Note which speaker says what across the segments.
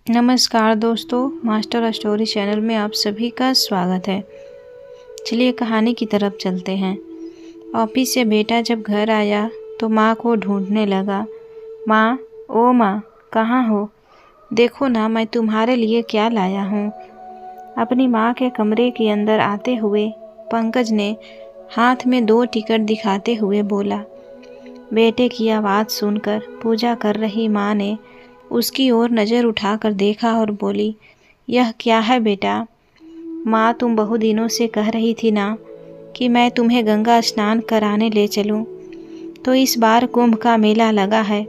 Speaker 1: नमस्कार दोस्तों, master story channel में आप सभी का स्वागत है। चलिए कहानी की तरफ चलते हैं। ऑफिस से बेटा जब घर आया तो माँ को ढूंढने लगा। माँ, ओ माँ, कहाँ हो? देखो ना, मैं तुम्हारे लिए क्या लाया हूँ। अपनी माँ के कमरे के अंदर आते हुए पंकज ने हाथ में 2 टिकट दिखाते हुए बोला। बेटे की आवाज़ सुनकर पूजा कर रही माँ ने उसकी ओर नज़र उठाकर देखा और बोली, यह क्या है बेटा? माँ, तुम बहु दिनों से कह रही थी ना कि मैं तुम्हें गंगा स्नान कराने ले चलूँ। तो इस बार कुंभ का मेला लगा है,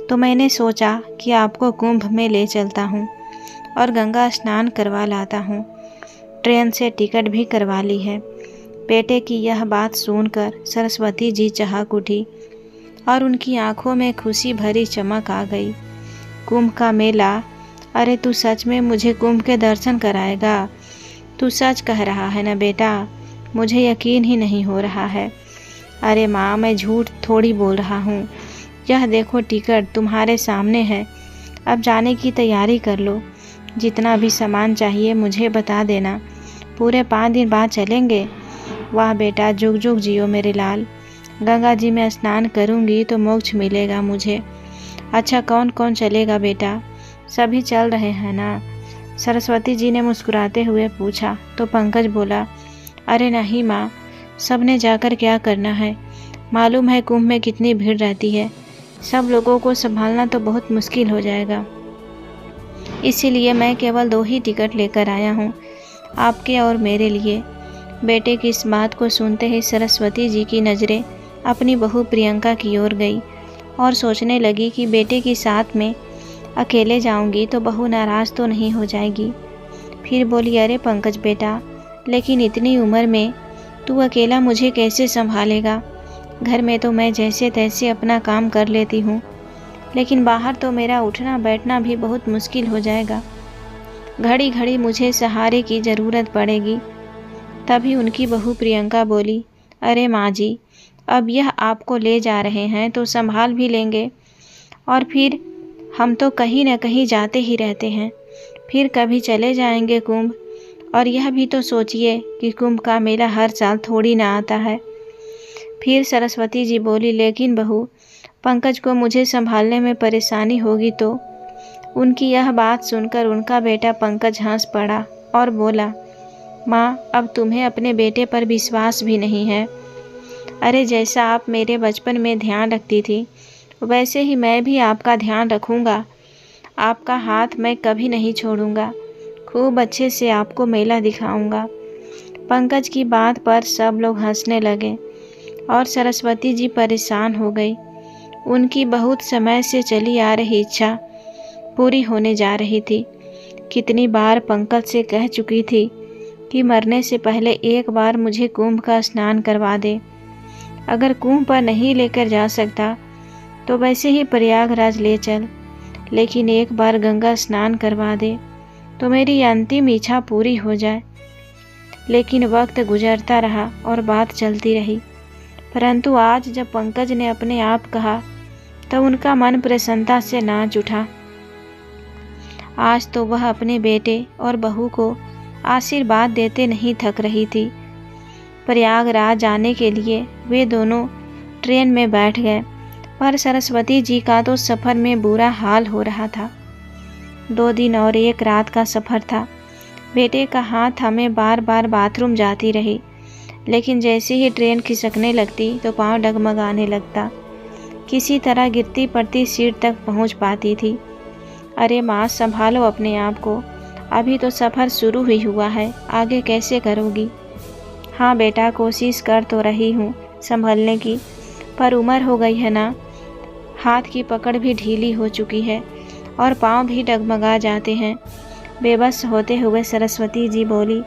Speaker 1: तो मैंने सोचा कि आपको कुंभ में ले चलता हूँ और गंगा स्नान करवा लाता हूँ। ट्रेन से टिकट भी करवा ली है। बेटे की यह बात सुनकर सरस्वती जी चहक उठी और उनकी आंखों में खुशी भरी चमक आ गई। कुंभ का मेला? अरे तू सच में मुझे कुंभ के दर्शन कराएगा? तू सच कह रहा है ना बेटा? मुझे यकीन ही नहीं हो रहा है। अरे माँ, मैं झूठ थोड़ी बोल रहा हूँ। यह देखो, टिकट तुम्हारे सामने है। अब जाने की तैयारी कर लो। जितना भी सामान चाहिए मुझे बता देना। पूरे 5 दिन बाद चलेंगे। वाह बेटा, जुग जुग जियो मेरे लाल। गंगा जी में स्नान करूँगी तो मोक्ष मिलेगा मुझे। अच्छा, कौन कौन चलेगा बेटा? सभी चल रहे हैं ना? सरस्वती जी ने मुस्कुराते हुए पूछा तो पंकज बोला, अरे नहीं माँ, सबने जाकर क्या करना है? मालूम है कुंभ में कितनी भीड़ रहती है। सब लोगों को संभालना तो बहुत मुश्किल हो जाएगा। इसीलिए मैं केवल 2 ही टिकट लेकर आया हूँ, आपके और मेरे लिए। बेटे की इस बात को सुनते ही सरस्वती जी की नज़रें अपनी बहू प्रियंका की ओर गई और सोचने लगी कि बेटे के साथ में अकेले जाऊंगी तो बहू नाराज़ तो नहीं हो जाएगी। फिर बोली, अरे पंकज बेटा, लेकिन इतनी उम्र में तू अकेला मुझे कैसे संभालेगा? घर में तो मैं जैसे तैसे अपना काम कर लेती हूँ, लेकिन बाहर तो मेरा उठना बैठना भी बहुत मुश्किल हो जाएगा। घड़ी घड़ी मुझे सहारे की ज़रूरत पड़ेगी। तभी उनकी बहू प्रियंका बोली, अरे माँ जी, अब यह आपको ले जा रहे हैं तो संभाल भी लेंगे, और फिर हम तो कहीं न कहीं जाते ही रहते हैं। फिर कभी चले जाएंगे कुंभ। और यह भी तो सोचिए कि कुंभ का मेला हर साल थोड़ी ना आता है। फिर सरस्वती जी बोली, लेकिन बहू, पंकज को मुझे संभालने में परेशानी होगी तो? उनकी यह बात सुनकर उनका बेटा पंकज हंस पड़ा और बोला, माँ, अब तुम्हें अपने बेटे पर विश्वास भी नहीं है। अरे जैसा आप मेरे बचपन में ध्यान रखती थी, वैसे ही मैं भी आपका ध्यान रखूँगा। आपका हाथ मैं कभी नहीं छोड़ूंगा। खूब अच्छे से आपको मेला दिखाऊंगा। पंकज की बात पर सब लोग हंसने लगे और सरस्वती जी परेशान हो गई। उनकी बहुत समय से चली आ रही इच्छा पूरी होने जा रही थी। कितनी बार पंकज से कह चुकी थी कि मरने से पहले एक बार मुझे कुंभ का स्नान करवा दे। अगर कुंभ पर नहीं लेकर जा सकता तो वैसे ही प्रयागराज ले चल, लेकिन एक बार गंगा स्नान करवा दे तो मेरी अंतिम इच्छा पूरी हो जाए। लेकिन वक्त गुजरता रहा और बात चलती रही, परंतु आज जब पंकज ने अपने आप कहा तो उनका मन प्रसन्नता से नाच उठा। आज तो वह अपने बेटे और बहू को आशीर्वाद देते नहीं थक रही थी। प्रयागराज जाने के लिए वे दोनों ट्रेन में बैठ गए, पर सरस्वती जी का तो सफ़र में बुरा हाल हो रहा था। 2 दिन और 1 रात का सफ़र था। बेटे का हाथ हमें बार बार बाथरूम जाती रही, लेकिन जैसे ही ट्रेन खिसकने लगती तो पाँव डगमगाने लगता। किसी तरह गिरती पड़ती सीट तक पहुंच पाती थी। अरे माँ, संभालो अपने आप को, अभी तो सफ़र शुरू ही हुआ है, आगे कैसे करोगी? हाँ बेटा, कोशिश कर तो रही हूँ संभलने की, पर उम्र हो गई है ना। हाथ की पकड़ भी ढीली हो चुकी है और पाँव भी डगमगा जाते हैं। बेबस होते हुए सरस्वती जी बोली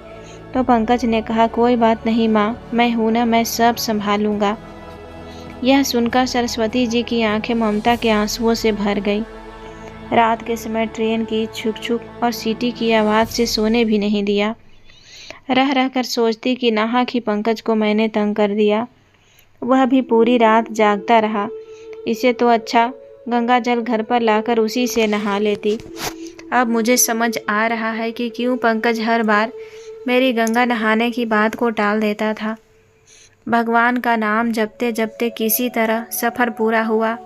Speaker 1: तो पंकज ने कहा, कोई बात नहीं माँ, मैं हूँ ना, मैं सब संभालूंगा। यह सुनकर सरस्वती जी की आंखें ममता के आंसुओं से भर गई। रात के समय ट्रेन की छुक छुक और सीटी की आवाज़ से सोने भी नहीं दिया। रह रह कर सोचती कि नाहक ही पंकज को मैंने तंग कर दिया। वह भी पूरी रात जागता रहा। इसे तो अच्छा गंगा जल घर पर लाकर उसी से नहा लेती। अब मुझे समझ आ रहा है कि क्यों पंकज हर बार मेरी गंगा नहाने की बात को टाल देता था। भगवान का नाम जपते जपते किसी तरह सफ़र पूरा हुआ।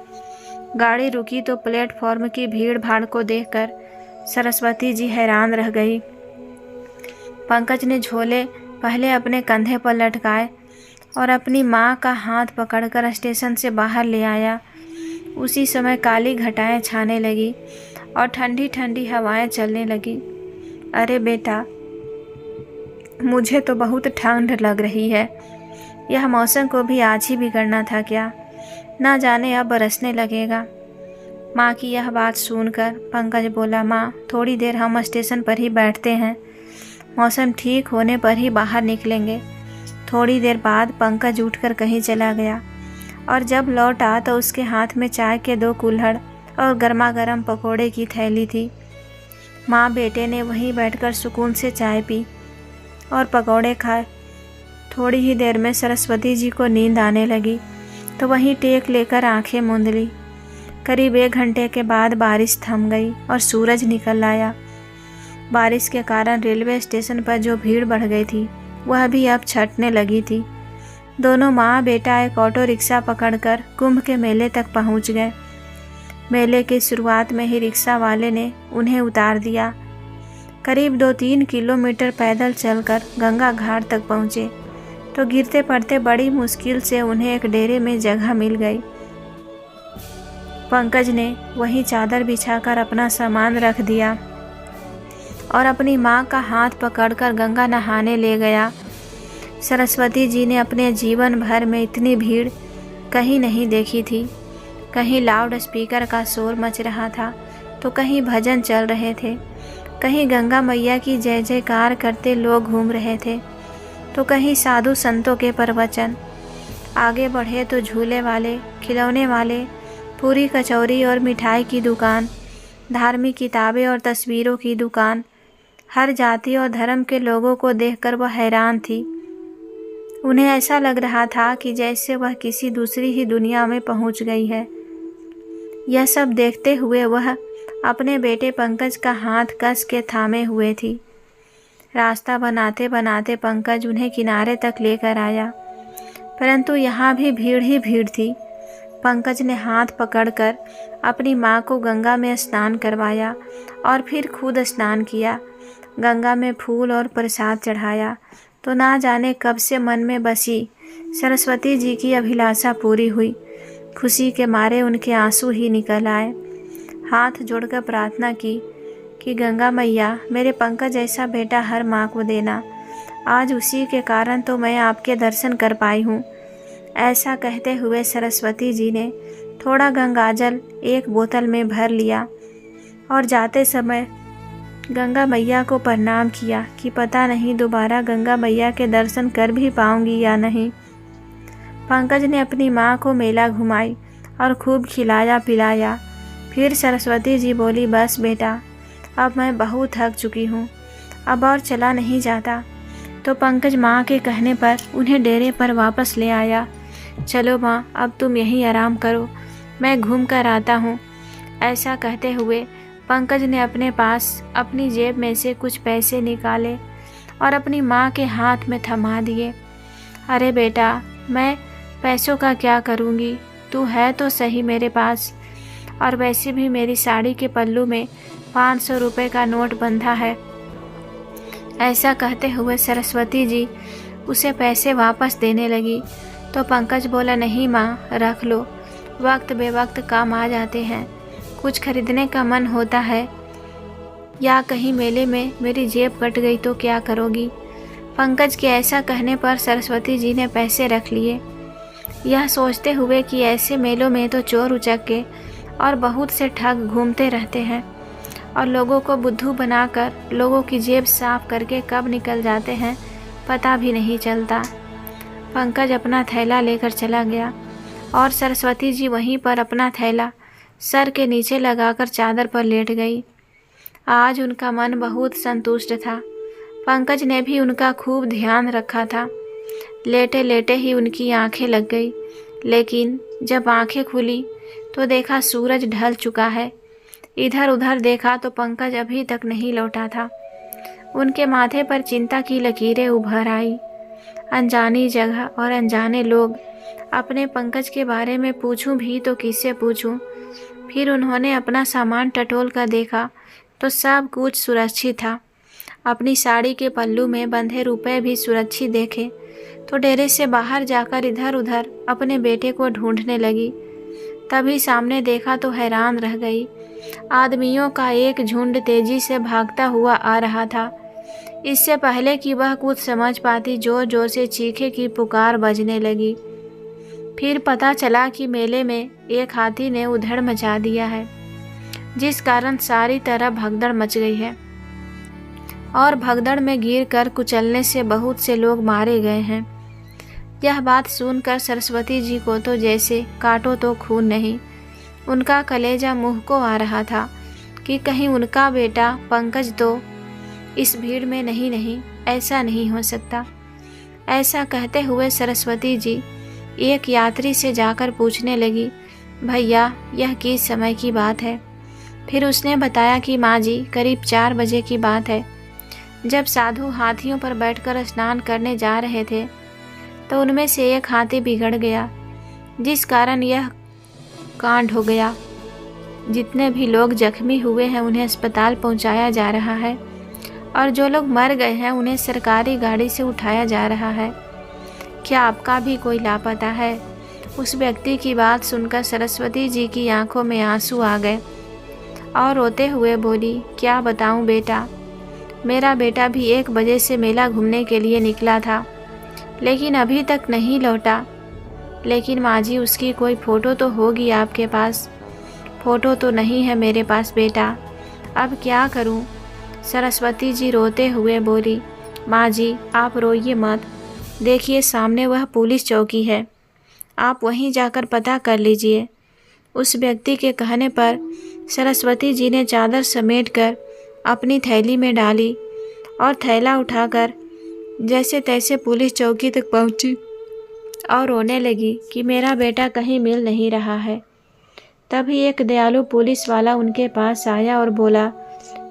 Speaker 1: गाड़ी रुकी तो प्लेटफॉर्म की भीड़ भाड़ को देखकर सरस्वती जी हैरान रह गई। पंकज ने झोले पहले अपने कंधे पर लटकाए और अपनी माँ का हाथ पकड़कर स्टेशन से बाहर ले आया। उसी समय काली घटाएं छाने लगी और ठंडी ठंडी हवाएं चलने लगी। अरे बेटा, मुझे तो बहुत ठंड लग रही है। यह मौसम को भी आज ही बिगड़ना था क्या? ना जाने अब बरसने लगेगा। माँ की यह बात सुनकर पंकज बोला, माँ थोड़ी देर हम स्टेशन पर ही बैठते हैं, मौसम ठीक होने पर ही बाहर निकलेंगे। थोड़ी देर बाद पंकज उठकर कहीं चला गया और जब लौटा तो उसके हाथ में चाय के 2 कुल्हड़ और गर्मा गर्म पकोड़े की थैली थी। माँ बेटे ने वहीं बैठकर सुकून से चाय पी और पकोड़े खाए। थोड़ी ही देर में सरस्वती जी को नींद आने लगी तो वहीं टेक लेकर आंखें मूंद ली। करीब 1 घंटे के बाद बारिश थम गई और सूरज निकल आया। बारिश के कारण रेलवे स्टेशन पर जो भीड़ बढ़ गई थी वह भी अब छटने लगी थी। दोनों माँ बेटा एक ऑटो रिक्शा पकड़कर कुंभ के मेले तक पहुँच गए। मेले की शुरुआत में ही रिक्शा वाले ने उन्हें उतार दिया। करीब 2-3 किलोमीटर पैदल चलकर गंगा घाट तक पहुँचे तो गिरते पड़ते बड़ी मुश्किल से उन्हें एक डेरे में जगह मिल गई। पंकज ने वहीं चादर बिछाकर अपना सामान रख दिया और अपनी माँ का हाथ पकड़कर गंगा नहाने ले गया। सरस्वती जी ने अपने जीवन भर में इतनी भीड़ कहीं नहीं देखी थी। कहीं लाउड स्पीकर का शोर मच रहा था तो कहीं भजन चल रहे थे, कहीं गंगा मैया की जय जयकार करते लोग घूम रहे थे तो कहीं साधु संतों के प्रवचन। आगे बढ़े तो झूले वाले, खिलौने वाले, पूरी कचौरी और मिठाई की दुकान, धार्मिक किताबें और तस्वीरों की दुकान। हर जाति और धर्म के लोगों को देखकर वह हैरान थी। उन्हें ऐसा लग रहा था कि जैसे वह किसी दूसरी ही दुनिया में पहुंच गई है। यह सब देखते हुए वह अपने बेटे पंकज का हाथ कस के थामे हुए थी। रास्ता बनाते बनाते पंकज उन्हें किनारे तक लेकर आया, परंतु यहाँ भी भीड़ ही भीड़ थी। पंकज ने हाथ पकड़कर अपनी माँ को गंगा में स्नान करवाया और फिर खुद स्नान किया। गंगा में फूल और प्रसाद चढ़ाया तो ना जाने कब से मन में बसी सरस्वती जी की अभिलाषा पूरी हुई। खुशी के मारे उनके आंसू ही निकल आए। हाथ जोड़कर प्रार्थना की कि गंगा मैया मेरे पंकज जैसा बेटा हर माँ को देना। आज उसी के कारण तो मैं आपके दर्शन कर पाई हूँ। ऐसा कहते हुए सरस्वती जी ने थोड़ा गंगाजल एक बोतल में भर लिया और जाते समय गंगा मैया को प्रणाम किया कि पता नहीं दोबारा गंगा मैया के दर्शन कर भी पाऊंगी या नहीं। पंकज ने अपनी माँ को मेला घुमाई और खूब खिलाया पिलाया। फिर सरस्वती जी बोली, बस बेटा अब मैं बहुत थक चुकी हूँ, अब और चला नहीं जाता। तो पंकज माँ के कहने पर उन्हें डेरे पर वापस ले आया। चलो माँ अब तुम यहीं आराम करो, मैं घूम कर आता हूँ। ऐसा कहते हुए पंकज ने अपने पास अपनी जेब में से कुछ पैसे निकाले और अपनी माँ के हाथ में थमा दिए। अरे बेटा मैं पैसों का क्या करूँगी, तू है तो सही मेरे पास, और वैसे भी मेरी साड़ी के पल्लू में 500 रुपये का नोट बंधा है। ऐसा कहते हुए सरस्वती जी उसे पैसे वापस देने लगी तो पंकज बोला, नहीं माँ रख लो, वक्त बेवक्त काम आ जाते हैं। कुछ खरीदने का मन होता है या कहीं मेले में मेरी जेब कट गई तो क्या करोगी। पंकज के ऐसा कहने पर सरस्वती जी ने पैसे रख लिए, यह सोचते हुए कि ऐसे मेलों में तो चोर उचक्के और बहुत से ठग घूमते रहते हैं और लोगों को बुद्धू बनाकर लोगों की जेब साफ करके कब निकल जाते हैं पता भी नहीं चलता। पंकज अपना थैला लेकर चला गया और सरस्वती जी वहीं पर अपना थैला सर के नीचे लगाकर चादर पर लेट गई। आज उनका मन बहुत संतुष्ट था। पंकज ने भी उनका खूब ध्यान रखा था। लेटे लेटे ही उनकी आंखें लग गई, लेकिन जब आंखें खुली तो देखा सूरज ढल चुका है। इधर उधर देखा तो पंकज अभी तक नहीं लौटा था। उनके माथे पर चिंता की लकीरें उभर आई। अनजानी जगह और अनजाने लोग। अपने पंकज के बारे में पूछूं भी तो किससे पूछूं। फिर उन्होंने अपना सामान टटोल कर देखा तो सब कुछ सुरक्षित था। अपनी साड़ी के पल्लू में बंधे रुपए भी सुरक्षित देखे तो डेरे से बाहर जाकर इधर उधर अपने बेटे को ढूंढने लगी। तभी सामने देखा तो हैरान रह गई। आदमियों का एक झुंड तेजी से भागता हुआ आ रहा था। इससे पहले कि वह कुछ समझ पाती जोर जोर से चीखे की पुकार बजने लगी। फिर पता चला कि मेले में एक हाथी ने उधड़ मचा दिया है, जिस कारण सारी तरह भगदड़ मच गई है और भगदड़ में गिरकर कुचलने से बहुत से लोग मारे गए हैं। यह बात सुनकर सरस्वती जी को तो जैसे काटो तो खून नहीं। उनका कलेजा मुंह को आ रहा था कि कहीं उनका बेटा पंकज तो इस भीड़ में नहीं, ऐसा नहीं हो सकता। ऐसा कहते हुए सरस्वती जी एक यात्री से जाकर पूछने लगी, भैया यह किस समय की बात है? फिर उसने बताया कि माँ जी करीब 4 बजे की बात है। जब साधु हाथियों पर बैठकर स्नान करने जा रहे थे तो उनमें से एक हाथी बिगड़ गया, जिस कारण यह कांड हो गया। जितने भी लोग जख्मी हुए हैं उन्हें अस्पताल पहुंचाया जा रहा है और जो लोग मर गए हैं उन्हें सरकारी गाड़ी से उठाया जा रहा है। क्या आपका भी कोई लापता है? उस व्यक्ति की बात सुनकर सरस्वती जी की आंखों में आंसू आ गए और रोते हुए बोली, क्या बताऊं बेटा, मेरा बेटा भी 1 बजे से मेला घूमने के लिए निकला था, लेकिन अभी तक नहीं लौटा। लेकिन माँ जी उसकी कोई फ़ोटो तो होगी आपके पास? फ़ोटो तो नहीं है मेरे पास बेटा, अब क्या करूँ? सरस्वती जी रोते हुए बोली, माँ जी आप रोइए मत, देखिए सामने वह पुलिस चौकी है, आप वहीं जाकर पता कर लीजिए। उस व्यक्ति के कहने पर सरस्वती जी ने चादर समेटकर अपनी थैली में डाली और थैला उठाकर जैसे तैसे पुलिस चौकी तक पहुंची और रोने लगी कि मेरा बेटा कहीं मिल नहीं रहा है। तभी एक दयालु पुलिस वाला उनके पास आया और बोला,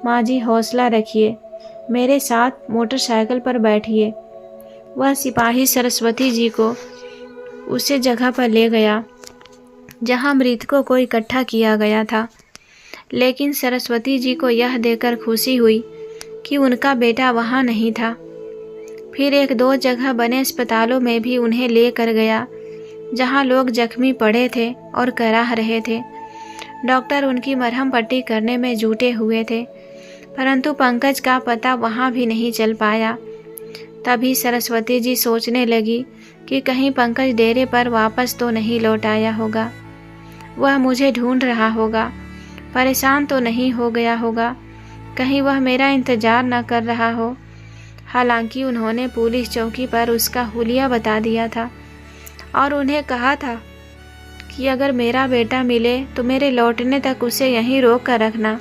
Speaker 1: माँ जी हौसला रखिए, मेरे साथ मोटरसाइकिल पर बैठिए। वह सिपाही सरस्वती जी को उसी जगह पर ले गया जहाँ मृतकों को इकट्ठा किया गया था। लेकिन सरस्वती जी को यह देखकर खुशी हुई कि उनका बेटा वहाँ नहीं था। फिर 1-2 जगह बने अस्पतालों में भी उन्हें लेकर गया, जहाँ लोग जख्मी पड़े थे और कराह रहे थे। डॉक्टर उनकी मरहम पट्टी करने में जुटे हुए थे, परंतु पंकज का पता वहाँ भी नहीं चल पाया। तभी सरस्वती जी सोचने लगी कि कहीं पंकज डेरे पर वापस तो नहीं लौट आया होगा, वह मुझे ढूंढ रहा होगा, परेशान तो नहीं हो गया होगा, कहीं वह मेरा इंतज़ार न कर रहा हो। हालांकि उन्होंने पुलिस चौकी पर उसका हुलिया बता दिया था और उन्हें कहा था कि अगर मेरा बेटा मिले तो मेरे लौटने तक उसे यहीं रोक कर रखना,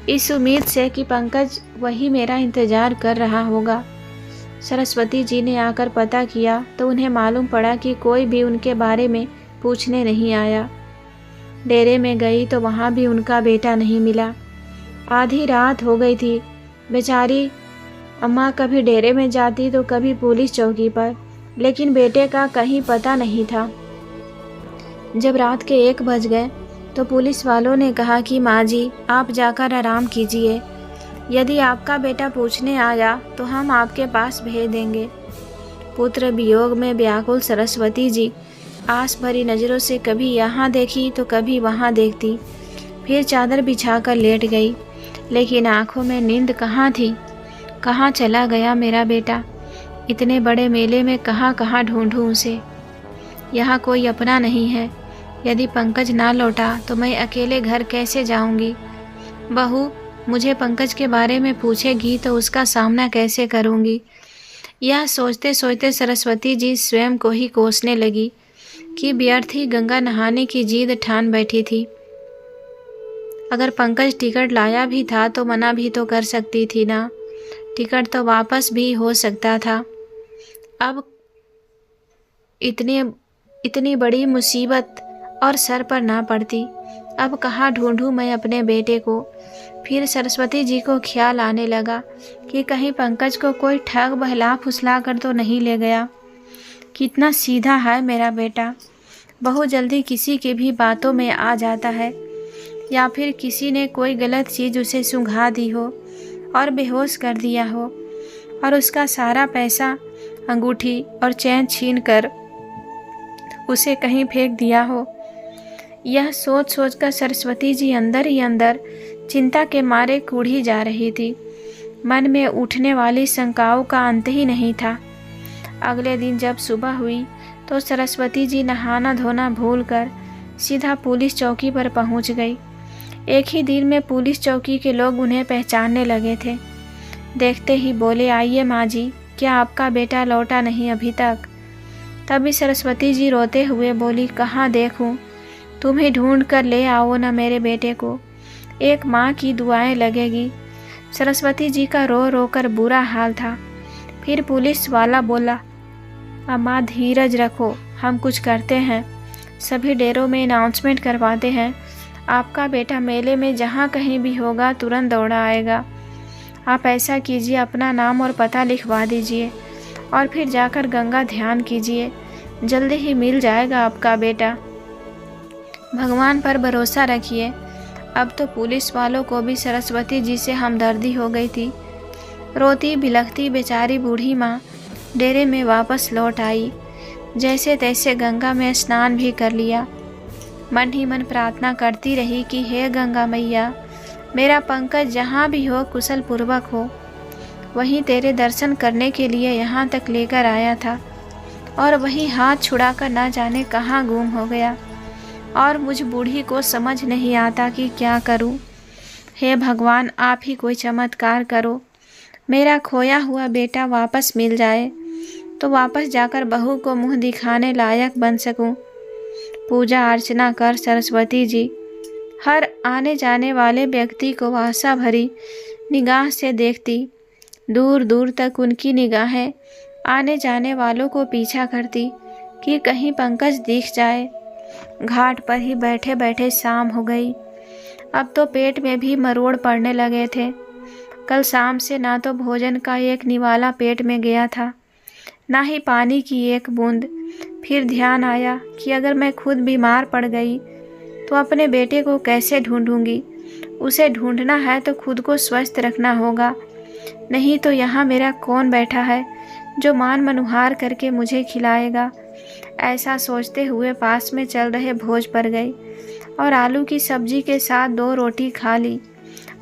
Speaker 1: इस उम्मीद से कि पंकज वही मेरा इंतज़ार कर रहा होगा। सरस्वती जी ने आकर पता किया तो उन्हें मालूम पड़ा कि कोई भी उनके बारे में पूछने नहीं आया। डेरे में गई तो वहाँ भी उनका बेटा नहीं मिला। आधी रात हो गई थी। बेचारी अम्मा कभी डेरे में जाती तो कभी पुलिस चौकी पर, लेकिन बेटे का कहीं पता नहीं था। जब रात के 1 बज गए तो पुलिस वालों ने कहा कि माँ जी आप जाकर आराम कीजिए, यदि आपका बेटा पूछने आया तो हम आपके पास भेज देंगे। पुत्र वियोग में व्याकुल सरस्वती जी आस भरी नज़रों से कभी यहाँ देखी तो कभी वहाँ देखती, फिर चादर बिछाकर लेट गई, लेकिन आंखों में नींद कहाँ थी। कहाँ चला गया मेरा बेटा? इतने बड़े मेले में कहाँ कहाँ ढूंढूं उसे? यहाँ कोई अपना नहीं है। यदि पंकज ना लौटा तो मैं अकेले घर कैसे जाऊंगी? बहू मुझे पंकज के बारे में पूछेगी तो उसका सामना कैसे करूंगी? यह सोचते सोचते सरस्वती जी स्वयं को ही कोसने लगी कि व्यर्थ ही गंगा नहाने की जिद ठान बैठी थी। अगर पंकज टिकट लाया भी था तो मना भी तो कर सकती थी ना, टिकट तो वापस भी हो सकता था। अब इतनी बड़ी मुसीबत और सर पर ना पड़ती। अब कहाँ ढूंढूं मैं अपने बेटे को। फिर सरस्वती जी को ख्याल आने लगा कि कहीं पंकज को कोई ठग बहला फुसला कर तो नहीं ले गया। कितना सीधा है मेरा बेटा, बहुत जल्दी किसी की भी बातों में आ जाता है, या फिर किसी ने कोई गलत चीज़ उसे सुंघा दी हो और बेहोश कर दिया हो और उसका सारा पैसा, अंगूठी और चैन छीन कर उसे कहीं फेंक दिया हो। यह सोच सोच कर सरस्वती जी अंदर ही अंदर चिंता के मारे कुढ़ी जा रही थी। मन में उठने वाली शंकाओं का अंत ही नहीं था। अगले दिन जब सुबह हुई तो सरस्वती जी नहाना धोना भूलकर सीधा पुलिस चौकी पर पहुंच गई। एक ही दिन में पुलिस चौकी के लोग उन्हें पहचानने लगे थे। देखते ही बोले, आइए माँ जी, क्या आपका बेटा लौटा नहीं अभी तक? तभी सरस्वती जी रोते हुए बोली, कहाँ देखूं, तुम ही ढूंढ कर ले आओ ना मेरे बेटे को, एक माँ की दुआएं लगेगी। सरस्वती जी का रो रो कर बुरा हाल था। फिर पुलिस वाला बोला, अम्मा धीरज रखो, हम कुछ करते हैं, सभी डेरों में अनाउंसमेंट करवाते हैं, आपका बेटा मेले में जहाँ कहीं भी होगा तुरंत दौड़ा आएगा। आप ऐसा कीजिए, अपना नाम और पता लिखवा दीजिए और फिर जाकर गंगा ध्यान कीजिए, जल्दी ही मिल जाएगा आपका बेटा। भगवान पर भरोसा रखिए। अब तो पुलिस वालों को भी सरस्वती जी से हमदर्दी हो गई थी। रोती बिलखती बेचारी बूढ़ी माँ डेरे में वापस लौट आई। जैसे तैसे गंगा में स्नान भी कर लिया। मन ही मन प्रार्थना करती रही कि हे गंगा मैया, मेरा पंकज जहाँ भी हो कुशल पूर्वक हो। वहीं तेरे दर्शन करने के लिए यहाँ तक लेकर आया था और वही हाथ छुड़ाकर ना जाने कहाँ गुम हो गया और मुझ बूढ़ी को समझ नहीं आता कि क्या करूं। हे भगवान, आप ही कोई चमत्कार करो, मेरा खोया हुआ बेटा वापस मिल जाए तो वापस जाकर बहू को मुंह दिखाने लायक बन सकूं। पूजा अर्चना कर सरस्वती जी हर आने जाने वाले व्यक्ति को आशा भरी निगाह से देखती। दूर दूर तक उनकी निगाहें आने जाने वालों को पीछा करती कि कहीं पंकज दिख जाए। घाट पर ही बैठे बैठे शाम हो गई। अब तो पेट में भी मरोड़ पड़ने लगे थे। कल शाम से ना तो भोजन का एक निवाला पेट में गया था, ना ही पानी की एक बूंद। फिर ध्यान आया कि अगर मैं खुद बीमार पड़ गई तो अपने बेटे को कैसे ढूंढूंगी। उसे ढूंढना है तो खुद को स्वस्थ रखना होगा, नहीं तो यहाँ मेरा कौन बैठा है जो मान मनुहार करके मुझे खिलाएगा। ऐसा सोचते हुए पास में चल रहे भोज पर गई और आलू की सब्जी के साथ 2 रोटी खा ली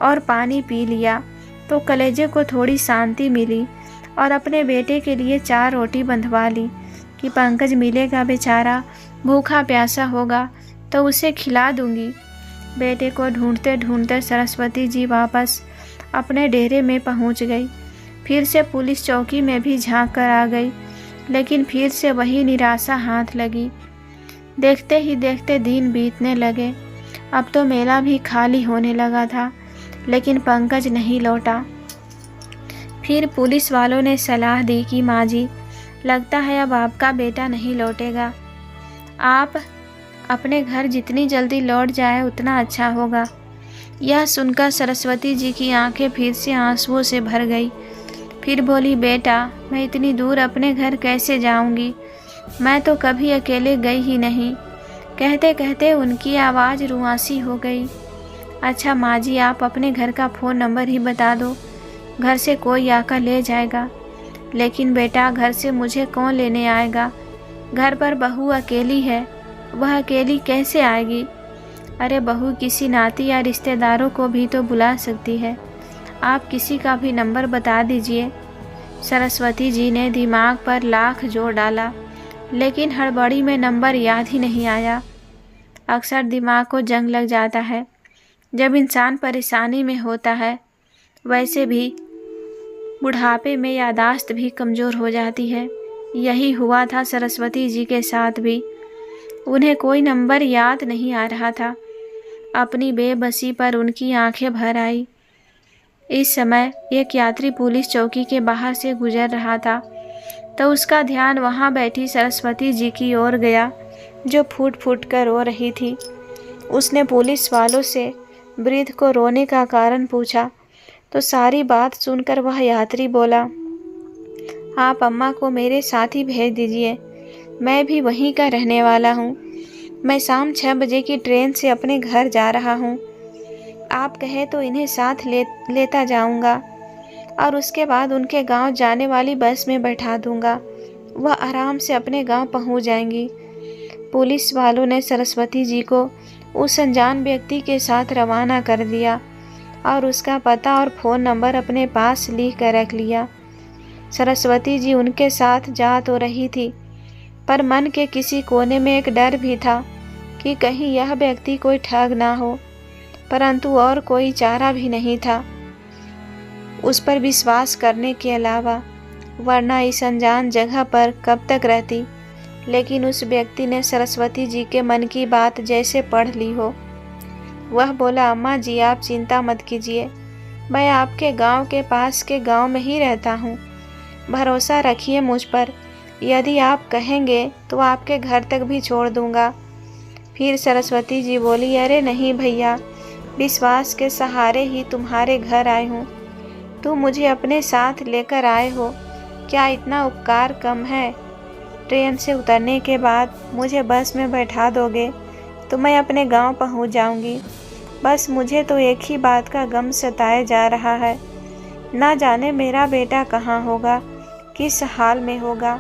Speaker 1: और पानी पी लिया तो कलेजे को थोड़ी शांति मिली और अपने बेटे के लिए 4 रोटी बंधवा ली कि पंकज मिलेगा बेचारा, भूखा प्यासा होगा तो उसे खिला दूंगी। बेटे को ढूंढते ढूंढते सरस्वती जी वापस अपने डेरे में पहुंच गई। फिर से पुलिस चौकी में भी झांक कर आ गई, लेकिन फिर से वही निराशा हाथ लगी। देखते ही देखते दिन बीतने लगे। अब तो मेला भी खाली होने लगा था, लेकिन पंकज नहीं लौटा। फिर पुलिस वालों ने सलाह दी कि माँ जी, लगता है अब आपका बेटा नहीं लौटेगा। आप अपने घर जितनी जल्दी लौट जाए उतना अच्छा होगा। यह सुनकर सरस्वती जी की आंखें फिर से आंसुओं से भर गई। फिर बोली, बेटा, मैं इतनी दूर अपने घर कैसे जाऊंगी? मैं तो कभी अकेले गई ही नहीं। कहते कहते उनकी आवाज़ रुआंसी हो गई। अच्छा माँ जी, आप अपने घर का फ़ोन नंबर ही बता दो, घर से कोई आकर ले जाएगा। लेकिन बेटा, घर से मुझे कौन लेने आएगा? घर पर बहू अकेली है, वह अकेली कैसे आएगी? अरे बहू किसी नाती या रिश्तेदारों को भी तो बुला सकती है, आप किसी का भी नंबर बता दीजिए। सरस्वती जी ने दिमाग पर लाख जोर डाला, लेकिन हड़बड़ी में नंबर याद ही नहीं आया। अक्सर दिमाग को जंग लग जाता है जब इंसान परेशानी में होता है। वैसे भी बुढ़ापे में यादाश्त भी कमज़ोर हो जाती है। यही हुआ था सरस्वती जी के साथ भी। उन्हें कोई नंबर याद नहीं आ रहा था। अपनी बेबसी पर उनकी आंखें भर आई। इस समय एक यात्री पुलिस चौकी के बाहर से गुजर रहा था तो उसका ध्यान वहां बैठी सरस्वती जी की ओर गया, जो फूट फूट कर रो रही थी। उसने पुलिस वालों से वृद्ध को रोने का कारण पूछा तो सारी बात सुनकर वह यात्री बोला, आप अम्मा को मेरे साथ ही भेज दीजिए, मैं भी वहीं का रहने वाला हूँ। मैं शाम 6 बजे की ट्रेन से अपने घर जा रहा हूँ। आप कहे तो इन्हें साथ लेता जाऊँगा और उसके बाद उनके गांव जाने वाली बस में बैठा दूँगा। वह आराम से अपने गांव पहुँच जाएंगी। पुलिस वालों ने सरस्वती जी को उस अनजान व्यक्ति के साथ रवाना कर दिया और उसका पता और फ़ोन नंबर अपने पास लिख कर रख लिया। सरस्वती जी उनके साथ जा तो रही थी, पर मन के किसी कोने में एक डर भी था कि कहीं यह व्यक्ति कोई ठग ना हो, परंतु और कोई चारा भी नहीं था उस पर विश्वास करने के अलावा, वरना इस अनजान जगह पर कब तक रहती। लेकिन उस व्यक्ति ने सरस्वती जी के मन की बात जैसे पढ़ ली हो। वह बोला, अम्मा जी आप चिंता मत कीजिए, मैं आपके गांव के पास के गांव में ही रहता हूँ। भरोसा रखिए मुझ पर, यदि आप कहेंगे तो आपके घर तक भी छोड़ दूंगा। फिर सरस्वती जी बोली, अरे नहीं भैया, विश्वास के सहारे ही तुम्हारे घर आए हूँ। तुम मुझे अपने साथ लेकर आए हो, क्या इतना उपकार कम है? ट्रेन से उतरने के बाद मुझे बस में बैठा दोगे तो मैं अपने गांव पहुंच जाऊंगी। बस मुझे तो एक ही बात का गम सताए जा रहा है, ना जाने मेरा बेटा कहाँ होगा, किस हाल में होगा।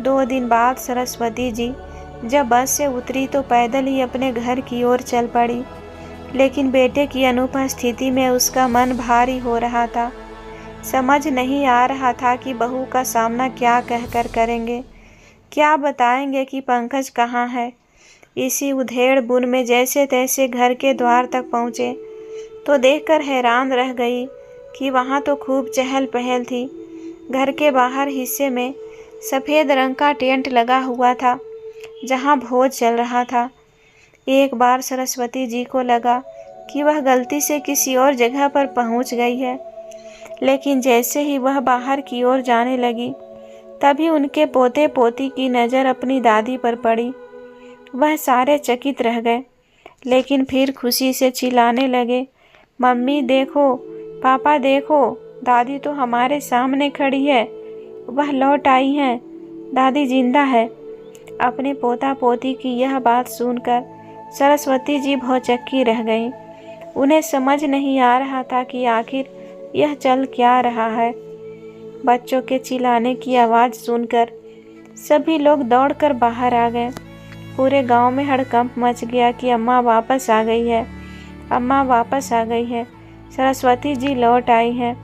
Speaker 1: 2 दिन बाद सरस्वती जी जब बस से उतरी तो पैदल ही अपने घर की ओर चल पड़ी, लेकिन बेटे की अनुपस्थिति में उसका मन भारी हो रहा था। समझ नहीं आ रहा था कि बहू का सामना क्या कहकर करेंगे, क्या बताएंगे कि पंकज कहाँ है। इसी उधेड़ बुन में जैसे तैसे घर के द्वार तक पहुँचे तो देखकर हैरान रह गई कि वहाँ तो खूब चहल पहल थी। घर के बाहर हिस्से में सफ़ेद रंग का टेंट लगा हुआ था, जहाँ भोज चल रहा था। एक बार सरस्वती जी को लगा कि वह गलती से किसी और जगह पर पहुँच गई है, लेकिन जैसे ही वह बाहर की ओर जाने लगी तभी उनके पोते पोती की नज़र अपनी दादी पर पड़ी। वह सारे चकित रह गए, लेकिन फिर खुशी से चिल्लाने लगे, मम्मी देखो, पापा देखो, दादी तो हमारे सामने खड़ी है, वह लौट आई है, दादी जिंदा है। अपने पोता पोती की यह बात सुनकर सरस्वती जी भौचक्की रह गईं। उन्हें समझ नहीं आ रहा था कि आखिर यह चल क्या रहा है। बच्चों के चिल्लाने की आवाज़ सुनकर सभी लोग दौड़कर बाहर आ गए। पूरे गांव में हड़कंप मच गया कि अम्मा वापस आ गई है, अम्मा वापस आ गई है, सरस्वती जी लौट आई हैं।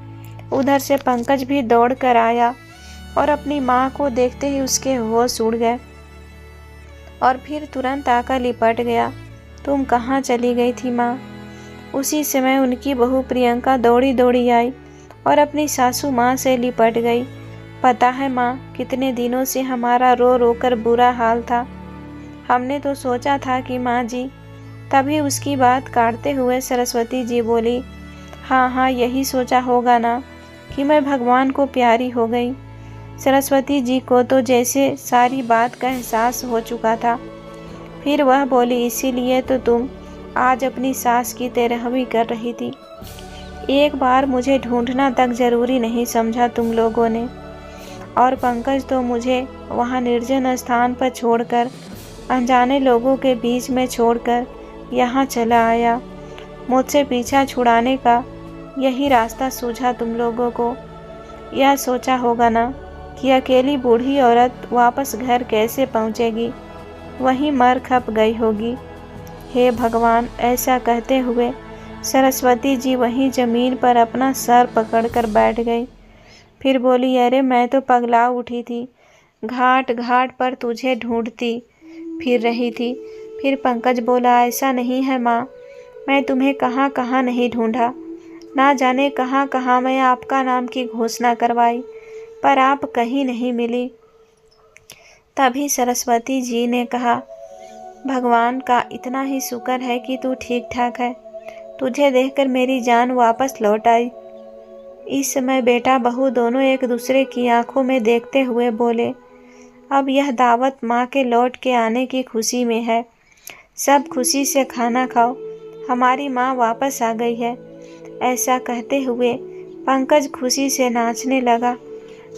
Speaker 1: उधर से पंकज भी दौड़ कर आया और अपनी माँ को देखते ही उसके होश उड़ गए और फिर तुरंत आकर लिपट गया। तुम कहाँ चली गई थी माँ? उसी समय उनकी बहू प्रियंका दौड़ी दौड़ी आई और अपनी सासू माँ से लिपट गई। पता है माँ, कितने दिनों से हमारा रो रो कर बुरा हाल था। हमने तो सोचा था कि माँ जी। तभी उसकी बात काटते हुए सरस्वती जी बोली, हाँ हाँ यही सोचा होगा ना कि मैं भगवान को प्यारी हो गई। सरस्वती जी को तो जैसे सारी बात का एहसास हो चुका था। फिर वह बोली, इसीलिए तो तुम आज अपनी सास की तेरहवी कर रही थी। एक बार मुझे ढूंढना तक जरूरी नहीं समझा तुम लोगों ने। और पंकज तो मुझे वहाँ निर्जन स्थान पर छोड़कर, अनजाने लोगों के बीच में छोड़कर यहाँ चला आया। मुझसे पीछा छुड़ाने का यही रास्ता सूझा तुम लोगों को। यह सोचा होगा ना कि अकेली बूढ़ी औरत वापस घर कैसे पहुँचेगी, वहीं मर खप गई होगी। हे भगवान, ऐसा कहते हुए सरस्वती जी वहीं ज़मीन पर अपना सर पकड़कर बैठ गई। फिर बोली, अरे मैं तो पगला उठी थी, घाट घाट पर तुझे ढूंढती फिर रही थी। फिर पंकज बोला, ऐसा नहीं है माँ, मैं तुम्हें कहाँ कहाँ नहीं ढूंढा, ना जाने कहाँ कहाँ मैं आपका नाम की घोषणा करवाई, पर आप कहीं नहीं मिली। तभी सरस्वती जी ने कहा, भगवान का इतना ही शुक्र है कि तू ठीक ठाक है, तुझे देखकर मेरी जान वापस लौट आई। इस समय बेटा बहू दोनों एक दूसरे की आंखों में देखते हुए बोले, अब यह दावत माँ के लौट के आने की खुशी में है। सब खुशी से खाना खाओ, हमारी माँ वापस आ गई है। ऐसा कहते हुए पंकज खुशी से नाचने लगा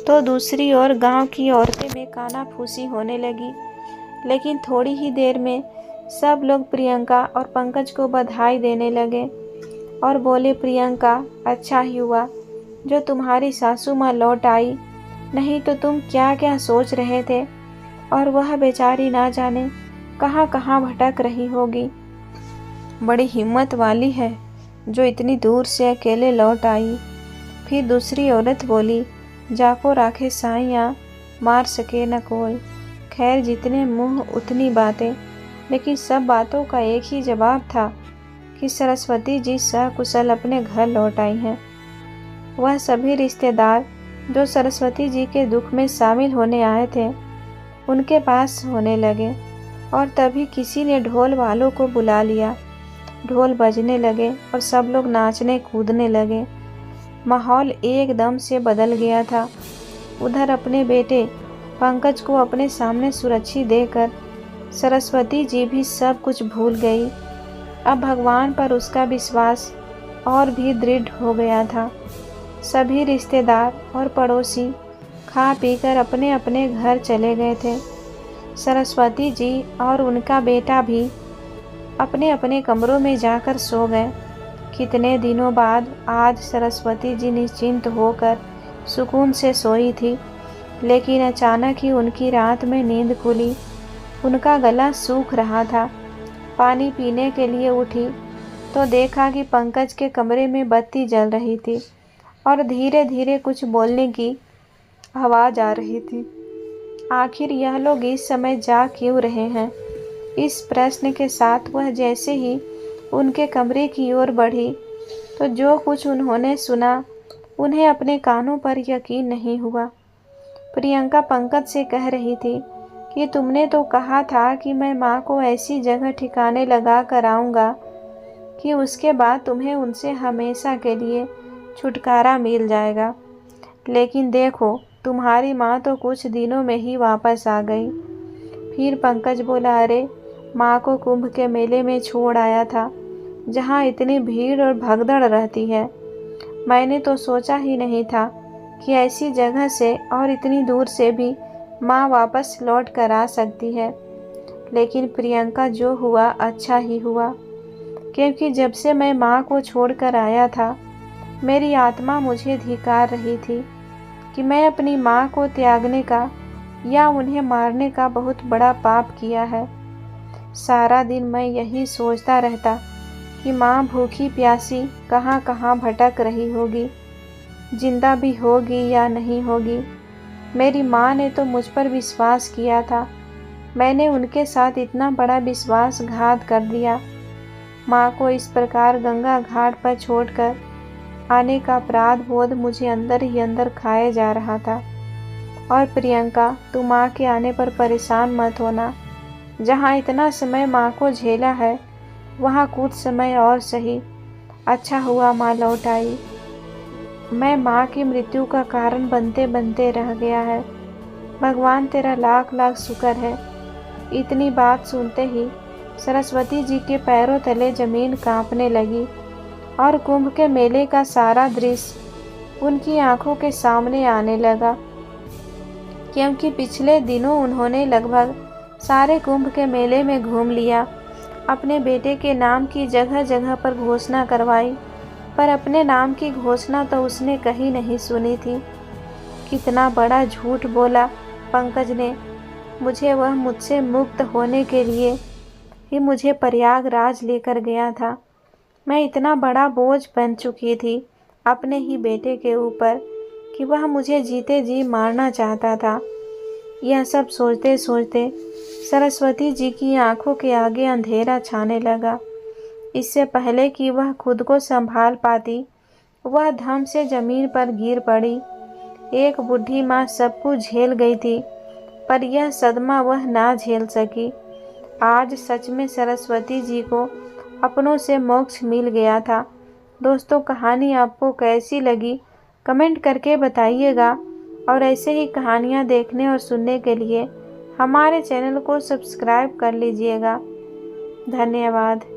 Speaker 1: तो दूसरी ओर गांव की औरतें में कानाफूसी होने लगी। लेकिन थोड़ी ही देर में सब लोग प्रियंका और पंकज को बधाई देने लगे और बोले, प्रियंका, अच्छा ही हुआ जो तुम्हारी सासू माँ लौट आई, नहीं तो तुम क्या क्या सोच रहे थे और वह बेचारी ना जाने कहाँ कहाँ भटक रही होगी। बड़ी हिम्मत वाली है जो इतनी दूर से अकेले लौट आई। फिर दूसरी औरत बोली, जाको राखे साइयाँ, मार सके न कोई। खैर, जितने मुंह उतनी बातें, लेकिन सब बातों का एक ही जवाब था कि सरस्वती जी सकुशल अपने घर लौट आई हैं। वह सभी रिश्तेदार जो सरस्वती जी के दुख में शामिल होने आए थे उनके पास होने लगे और तभी किसी ने ढोल वालों को बुला लिया। ढोल बजने लगे और सब लोग नाचने कूदने लगे। माहौल एकदम से बदल गया था। उधर अपने बेटे पंकज को अपने सामने सुरक्षित देकर सरस्वती जी भी सब कुछ भूल गई। अब भगवान पर उसका विश्वास और भी दृढ़ हो गया था। सभी रिश्तेदार और पड़ोसी खा पीकर अपने अपने घर चले गए थे। सरस्वती जी और उनका बेटा भी अपने अपने कमरों में जाकर सो गए। कितने दिनों बाद आज सरस्वती जी निश्चिंत होकर सुकून से सोई थी, लेकिन अचानक ही उनकी रात में नींद खुली। उनका गला सूख रहा था। पानी पीने के लिए उठी तो देखा कि पंकज के कमरे में बत्ती जल रही थी और धीरे धीरे कुछ बोलने की आवाज़ आ रही थी। आखिर यह लोग इस समय जा क्यों रहे हैं? इस प्रश्न के साथ वह जैसे ही उनके कमरे की ओर बढ़ी तो जो कुछ उन्होंने सुना उन्हें अपने कानों पर यकीन नहीं हुआ। प्रियंका पंकज से कह रही थी कि तुमने तो कहा था कि मैं माँ को ऐसी जगह ठिकाने लगा कर आऊँगा कि उसके बाद तुम्हें उनसे हमेशा के लिए छुटकारा मिल जाएगा, लेकिन देखो तुम्हारी माँ तो कुछ दिनों में ही वापस आ गई। फिर पंकज बोला, अरे माँ को कुंभ के मेले में छोड़ आया था जहाँ इतनी भीड़ और भगदड़ रहती है। मैंने तो सोचा ही नहीं था कि ऐसी जगह से और इतनी दूर से भी माँ वापस लौट कर आ सकती है। लेकिन प्रियंका, जो हुआ अच्छा ही हुआ, क्योंकि जब से मैं माँ को छोड़कर आया था मेरी आत्मा मुझे धिक्कार रही थी कि मैं अपनी माँ को त्यागने का या उन्हें मारने का बहुत बड़ा पाप किया है। सारा दिन मैं यही सोचता रहता कि माँ भूखी प्यासी कहाँ कहाँ भटक रही होगी, जिंदा भी होगी या नहीं होगी। मेरी माँ ने तो मुझ पर विश्वास किया था, मैंने उनके साथ इतना बड़ा विश्वासघात कर दिया। माँ को इस प्रकार गंगा घाट पर छोड़कर आने का अपराध बोध मुझे अंदर ही अंदर खाए जा रहा था। और प्रियंका, तुम माँ के आने पर परेशान मत होना। जहाँ इतना समय माँ को झेला है वहाँ कुछ समय और सही। अच्छा हुआ माँ लौट आई। मैं माँ की मृत्यु का कारण बनते बनते रह गया है। भगवान तेरा लाख लाख शुक्र है। इतनी बात सुनते ही सरस्वती जी के पैरों तले जमीन कांपने लगी और कुंभ के मेले का सारा दृश्य उनकी आंखों के सामने आने लगा, क्योंकि पिछले दिनों उन्होंने लगभग सारे कुंभ के मेले में घूम लिया। अपने बेटे के नाम की जगह जगह पर घोषणा करवाई, पर अपने नाम की घोषणा तो उसने कहीं नहीं सुनी थी। कितना बड़ा झूठ बोला पंकज ने। वह मुझसे मुक्त होने के लिए ही मुझे प्रयागराज लेकर गया था। मैं इतना बड़ा बोझ बन चुकी थी अपने ही बेटे के ऊपर कि वह मुझे जीते जी मारना चाहता था। यह सब सोचते सोचते सरस्वती जी की आंखों के आगे अंधेरा छाने लगा। इससे पहले कि वह खुद को संभाल पाती, वह धम से जमीन पर गिर पड़ी। एक बूढ़ी माँ सब कुछ झेल गई थी, पर यह सदमा वह ना झेल सकी। आज सच में सरस्वती जी को अपनों से मोक्ष मिल गया था। दोस्तों, कहानी आपको कैसी लगी कमेंट करके बताइएगा, और ऐसे ही कहानियाँ देखने और सुनने के लिए हमारे चैनल को सब्सक्राइब कर लीजिएगा। धन्यवाद।